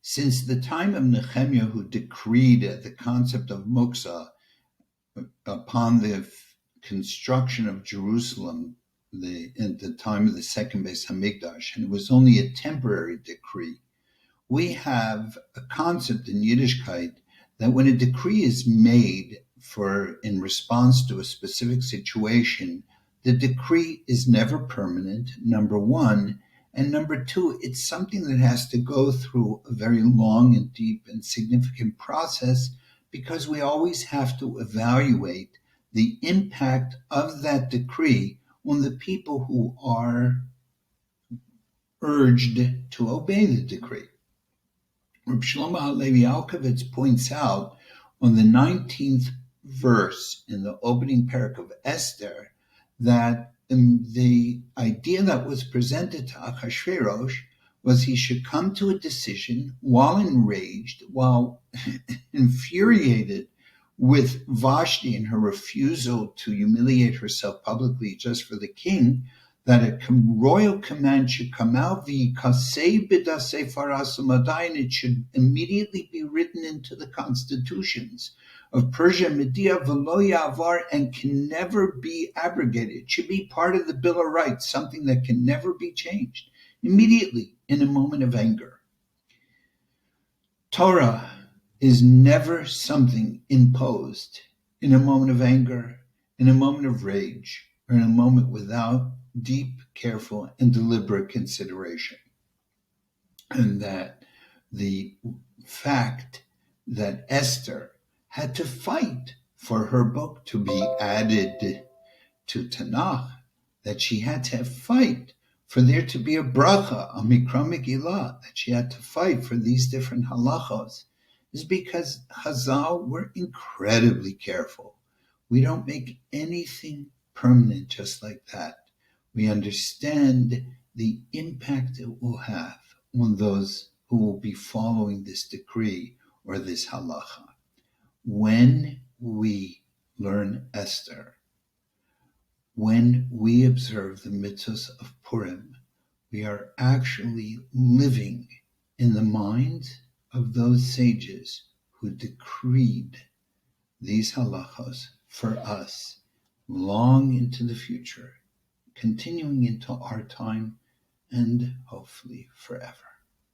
Since the time of Nehemiah, who decreed the concept of muksa upon the construction of Jerusalem at the time of the second Beis Hamikdash, and it was only a temporary decree, we have a concept in Yiddishkeit that when a decree is made in response to a specific situation, the decree is never permanent, number one, and number two, it's something that has to go through a very long and deep and significant process, because we always have to evaluate the impact of that decree on the people who are urged to obey the decree. Reb Shlomo Halevi Alkovitz points out on the 19th verse in the opening parak of Esther that the idea that was presented to Achashverosh was he should come to a decision while enraged, while infuriated with Vashti and her refusal to humiliate herself publicly just for the king, that a royal command should come out, and it should immediately be written into the constitutions of Persia, Media, Velo Yavar, and can never be abrogated. It should be part of the Bill of Rights, something that can never be changed, immediately in a moment of anger. Torah is never something imposed in a moment of anger, in a moment of rage, or in a moment without deep, careful, and deliberate consideration. And that the fact that Esther had to fight for her book to be added to Tanakh, that she had to fight for there to be a bracha, a mikra megillah, that she had to fight for these different halachos, is because Chazal were incredibly careful. We don't make anything permanent just like that. We understand the impact it will have on those who will be following this decree or this halacha. When we learn Esther, when we observe the mitzvahs of Purim, we are actually living in the minds of those sages who decreed these halachos for us long into the future, continuing into our time, and hopefully forever.